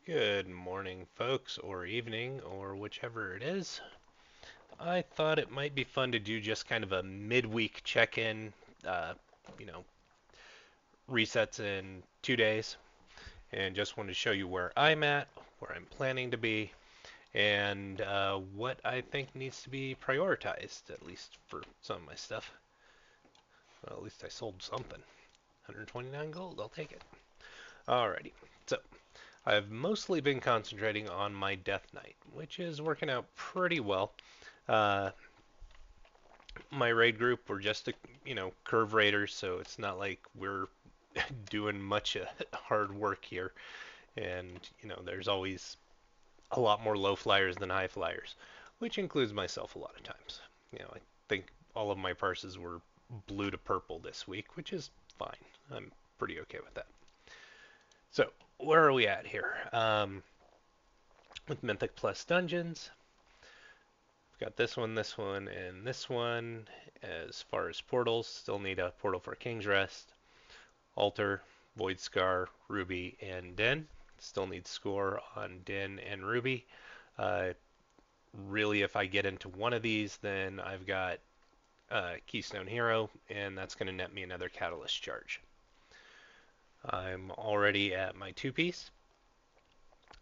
Good morning, folks, or evening, or whichever it is. I thought it might be fun to do just kind of a midweek check-in, uh, you know, resets in 2 days, and just wanted to show you where I'm at, where I'm planning to be, and what I think needs to be prioritized, at least for some of my stuff. Well, at least I sold something. 129 gold, I'll take it. Alrighty, so I've mostly been concentrating on my Death Knight, which is working out pretty well. Uh, my raid group, we're just curve raiders, so it's not like we're doing much hard work here. And there's always a lot more low flyers than high flyers, which includes myself a lot of times. I think all of my parses were blue to purple this week, which is fine. I'm pretty okay with that. So where are we at here? With Mythic Plus Dungeons, got this one, and this one. As far as portals, still need a portal for King's Rest, Altar, Void Scar, Ruby, and Den. Still need score on Den and Ruby. Uh, really, if I get into one of these, then I've got Keystone Hero, and that's going to net me another Catalyst charge. I'm already at my two-piece.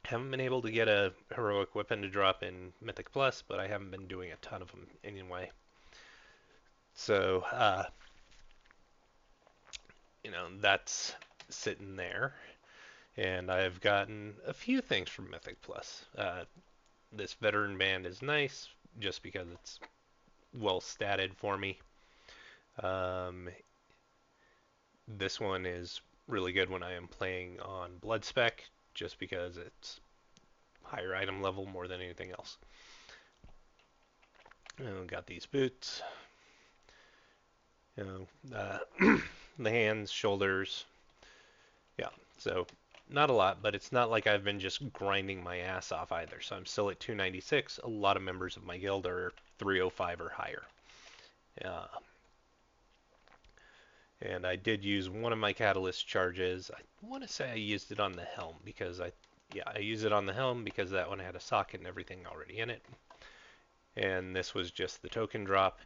Haven't been able to get a heroic weapon to drop in Mythic Plus, but I haven't been doing a ton of them anyway. So, that's sitting there. And I've gotten a few things from Mythic Plus. This veteran band is nice just because it's well statted for me. Um, this one is really good when I am playing on Blood Spec just because it's higher item level more than anything else. Got these boots. The hands, shoulders. Yeah, so not a lot, but it's not like I've been just grinding my ass off either. So I'm still at 296. A lot of members of my guild are 305 or higher. Uh, and I did use one of my catalyst charges. I want to say I used it on the helm because I used it on the helm because that one had a socket and everything already in it. And this was just the token drop.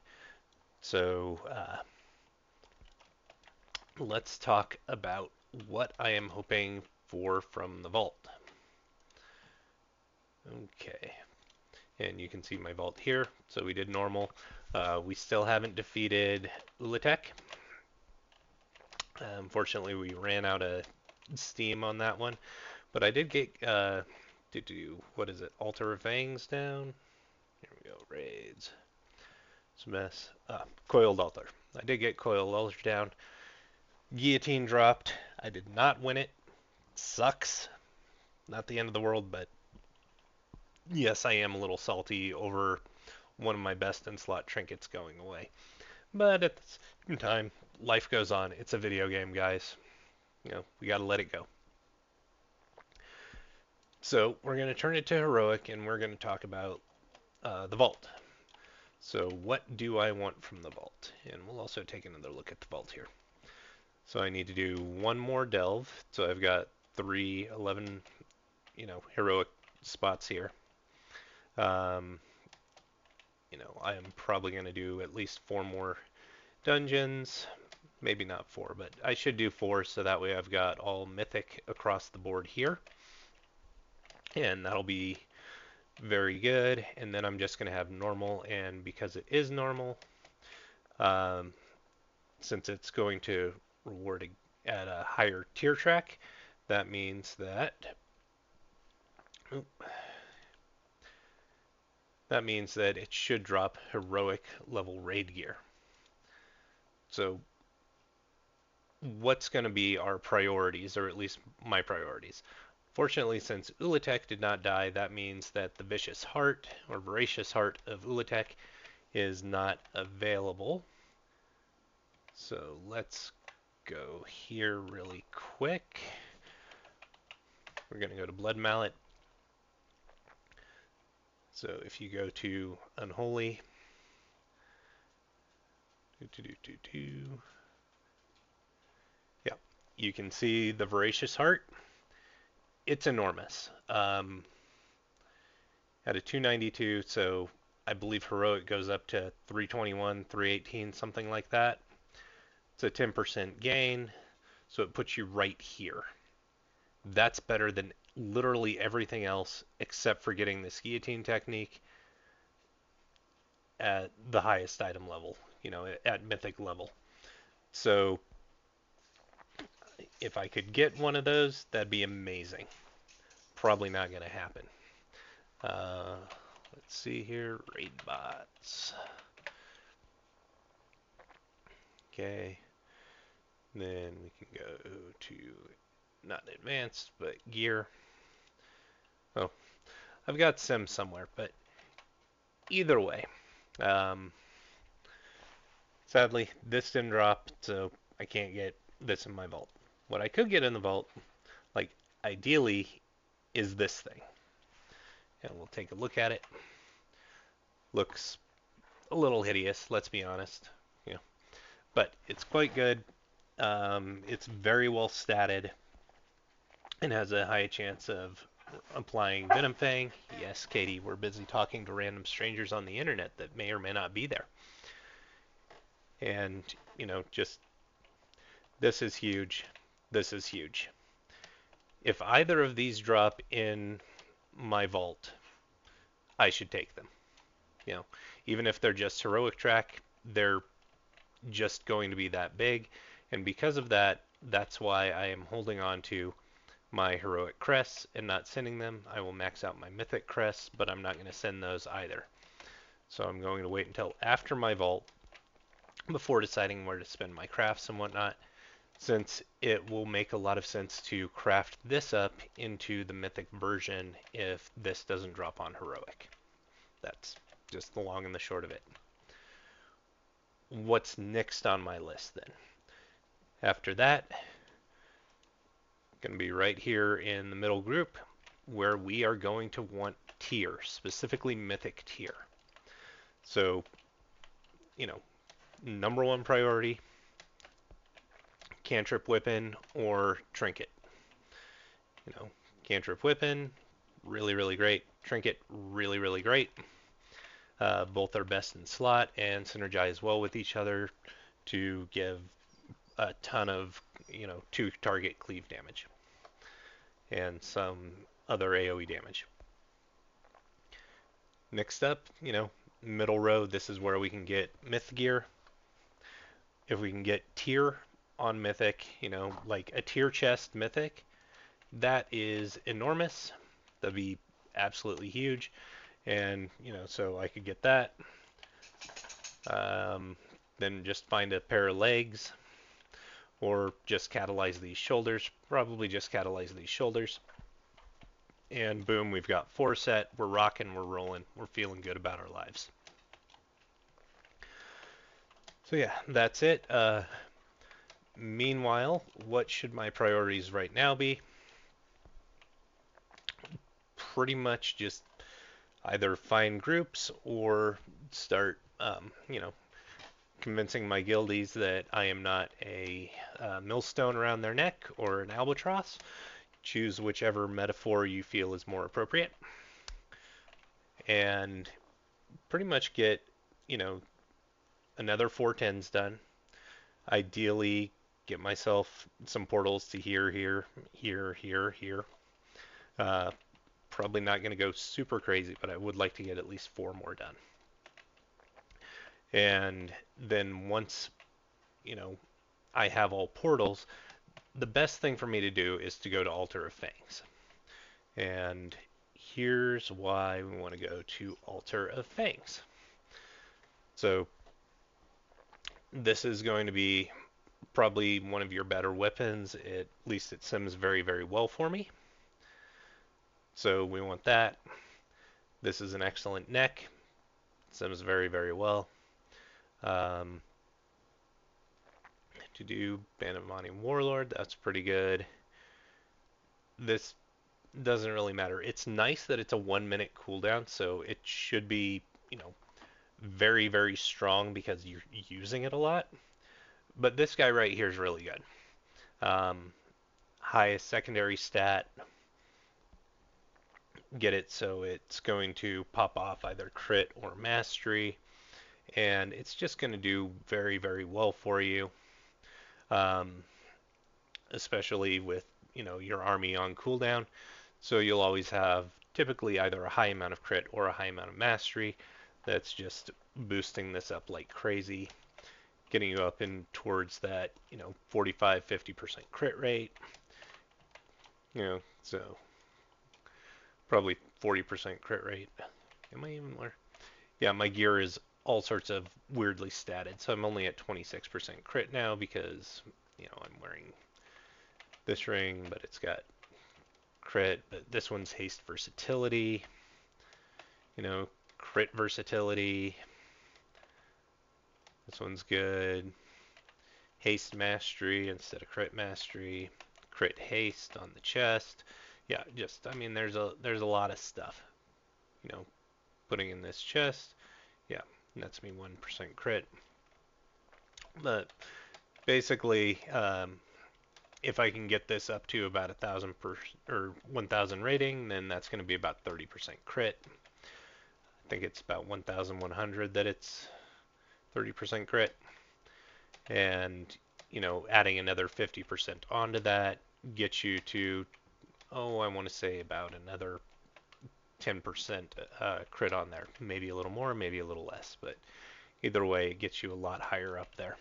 So let's talk about what I am hoping for from the vault. Okay, and you can see my vault here. So we did normal. We still haven't defeated Ulatek. Unfortunately, we ran out of steam on that one, but I did get to do what is it? Altar of Fangs down. Here we go. Raids. It's a mess. Coiled Altar. I did get Coiled Altar down. Guillotine dropped. I did not win it. Sucks. Not the end of the world, but yes, I am a little salty over one of my best in slot trinkets going away. But at the same time, life goes on. It's a video game, guys. We gotta let it go. So we're gonna turn it to heroic, and we're gonna talk about the vault. So what do I want from the vault? And we'll also take another look at the vault here. So I need to do one more delve. So I've got 11, heroic spots here. I am probably going to do at least 4 more dungeons. Maybe not 4, but I should do 4 so that way I've got all mythic across the board here. And that'll be very good. And then I'm just going to have normal, and because it is normal, since it's going to reward at a higher tier track, that means that it should drop heroic level raid gear. So what's going to be our priorities, or at least my priorities? Fortunately, since Ulatek did not die, that means that the Vicious Heart, or Voracious Heart of Ulatek, is not available. So let's go here really quick. We're going to go to Blood Mallet. So if you go to Unholy, yeah, you can see the Voracious Heart. it's enormous. At a 292, so I believe heroic goes up to 321, 318, something like that. It's a 10% gain, so it puts you right here. That's better than literally everything else except for getting this guillotine technique at the highest item level, at mythic level. So if I could get one of those, that'd be amazing. Probably not going to happen. Uh, let's see here, raid bots. Okay, then we can go to not advanced, but gear. Oh, I've got sim somewhere, but either way, um, sadly this didn't drop, so I can't get this in my vault. What I could get in the vault, like ideally, is this thing, and we'll take a look at it. Looks a little hideous, let's be honest, you know, but it's quite good. It's very well statted and has a high chance of applying Venom Fang. Yes, Katie, we're busy talking to random strangers on the internet that may or may not be there. And, just this is huge. This is huge. If either of these drop in my vault, I should take them. Even if they're just heroic track, they're just going to be that big. And because of that, that's why I am holding on to my heroic crests and not sending them. I will max out my mythic crests, but I'm not going to send those either. So I'm going to wait until after my vault before deciding where to spend my crafts and whatnot, since it will make a lot of sense to craft this up into the mythic version if this doesn't drop on heroic. That's just the long and the short of it. What's next on my list then? After that, going to be right here in the middle group where we are going to want tier, specifically mythic tier. So, number one priority, cantrip weapon or trinket. Cantrip weapon, really, really great. Trinket, really, really great. Both are best in slot and synergize well with each other to give a ton of, two target cleave damage and some other AoE damage. Next up, middle row, this is where we can get myth gear. If we can get tier on mythic, like a tier chest mythic, that is enormous. That'd be absolutely huge. And, so I could get that. Then just find a pair of legs or just catalyze these shoulders. Probably just catalyze these shoulders. And boom, we've got 4 set. We're rocking, we're rolling, we're feeling good about our lives. So yeah, that's it. Meanwhile, what should my priorities right now be? Pretty much just either find groups or start, convincing my guildies that I am not a millstone around their neck or an albatross. Choose whichever metaphor you feel is more appropriate. And pretty much get, another 410s done. Ideally, get myself some portals to here, here, here, here, here. Probably not going to go super crazy, but I would like to get at least 4 more done. And then once, I have all portals, the best thing for me to do is to go to Altar of Fangs. And here's why we want to go to Altar of Fangs. So this is going to be probably one of your better weapons. At least it sims very, very well for me. So we want that. This is an excellent neck. Sims very, very well. To do Band of Monty Warlord, that's pretty good. This doesn't really matter. It's nice that it's a 1-minute cooldown, so it should be, very, very strong because you're using it a lot. But this guy right here is really good. Highest secondary stat, get it so it's going to pop off either crit or mastery, and it's just going to do very, very well for you, um, especially with your army on cooldown. So you'll always have typically either a high amount of crit or a high amount of mastery. That's just boosting this up like crazy, getting you up in towards that 45, 50% crit rate. So probably 40% crit rate. Am I even more? Yeah, my gear is all sorts of weirdly statted, so I'm only at 26% crit now because I'm wearing this ring, but it's got crit. But this one's haste versatility, you know, crit versatility. This one's good. Haste mastery instead of crit mastery. Crit haste on the chest. Yeah, just I mean there's a lot of stuff. You know, putting in this chest. Yeah, nets me 1% crit. But basically, if I can get this up to about 1,000 per or 1,000 rating, then that's going to be about 30% crit. I think it's about 1,100 that it's 30% crit, and adding another 50% onto that gets you to I want to say about another 10% crit on there, maybe a little more, maybe a little less, but either way, it gets you a lot higher up there.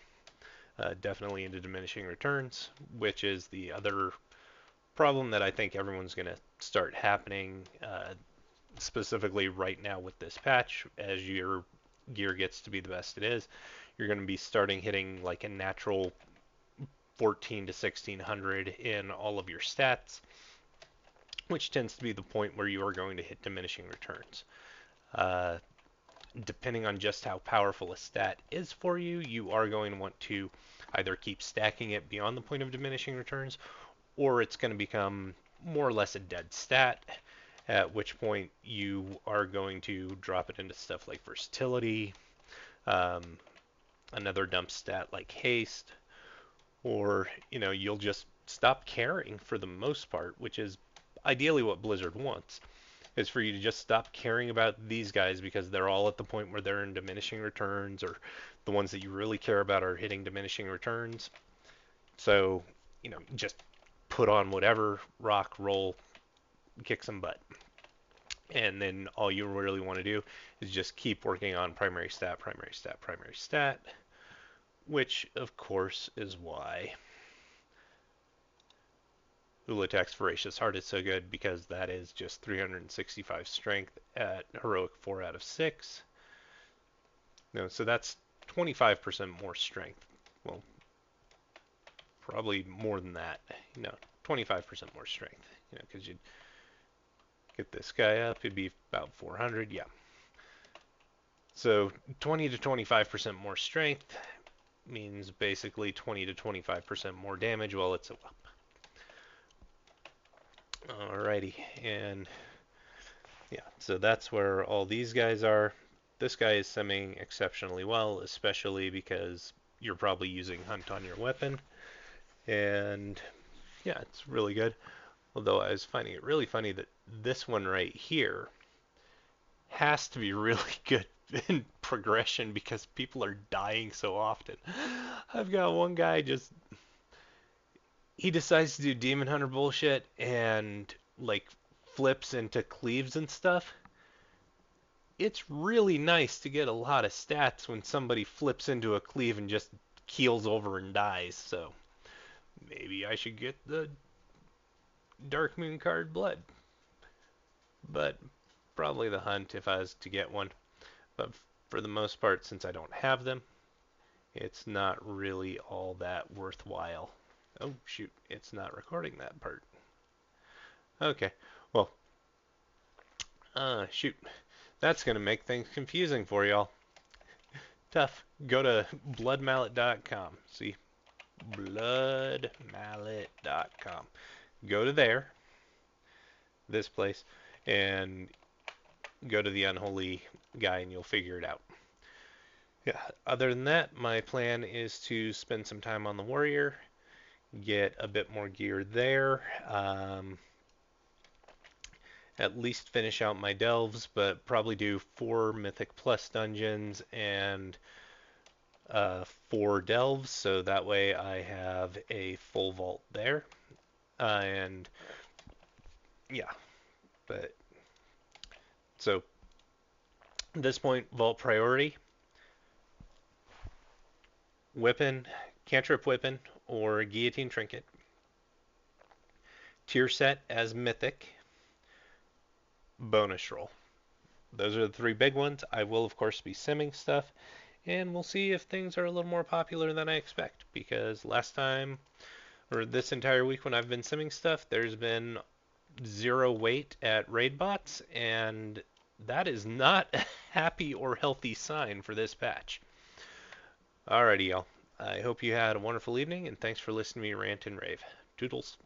Definitely into diminishing returns, which is the other problem that I think everyone's going to start happening, specifically right now with this patch. As your gear gets to be the best it is, you're going to be starting hitting like a natural 14 to 1600 in all of your stats, which tends to be the point where you are going to hit diminishing returns. Uh, Depending on just how powerful a stat is for you, you are going to want to either keep stacking it beyond the point of diminishing returns, or it's going to become more or less a dead stat, at which point you are going to drop it into stuff like versatility, um, another dump stat like haste, or you'll just stop caring for the most part, which is ideally what Blizzard wants, is for you to just stop caring about these guys because they're all at the point where they're in diminishing returns, or the ones that you really care about are hitting diminishing returns. So, just put on whatever, rock, roll, kick some butt. And then all you really want to do is just keep working on primary stat, primary stat, primary stat, which of course is why Ulatek's Voracious Heart is so good, because that is just 365 strength at heroic 4 out of 6. So that's 25% more strength. Well, probably more than that. 25% more strength. Because you'd get this guy up, it'd be about 400. Yeah. So 20 to 25% more strength means basically 20 to 25% more damage while it's up. Alrighty, and yeah, so that's where all these guys are. This guy is simming exceptionally well, especially because you're probably using Hunt on your weapon. And yeah, it's really good. Although I was finding it really funny that this one right here has to be really good in progression because people are dying so often. I've got one guy he decides to do Demon Hunter bullshit and like flips into cleaves and stuff. It's really nice to get a lot of stats when somebody flips into a cleave and just keels over and dies. So maybe I should get the Dark Moon card Blood. But probably the Hunt if I was to get one. But for the most part, since I don't have them, it's not really all that worthwhile. Oh, shoot, it's not recording that part. Okay, well, shoot. That's going to make things confusing for y'all. Tough. Go to bloodmallet.com. See? Bloodmallet.com. Go to this place, and go to the unholy guy, and you'll figure it out. Yeah, other than that, my plan is to spend some time on the warrior, get a bit more gear there. at least finish out my delves, but probably do 4 Mythic Plus dungeons and 4 delves, so that way I have a full vault there. And yeah, but so at this point, vault priority, Whippin, Cantrip Whippin, or Guillotine Trinket. Tier set as Mythic, bonus roll. Those are the 3 big ones. I will, of course, be simming stuff, and we'll see if things are a little more popular than I expect, because last time, or this entire week when I've been simming stuff, there's been 0 wait at raid bots, and that is not a happy or healthy sign for this patch. Alrighty, y'all. I hope you had a wonderful evening, and thanks for listening to me rant and rave. Toodles.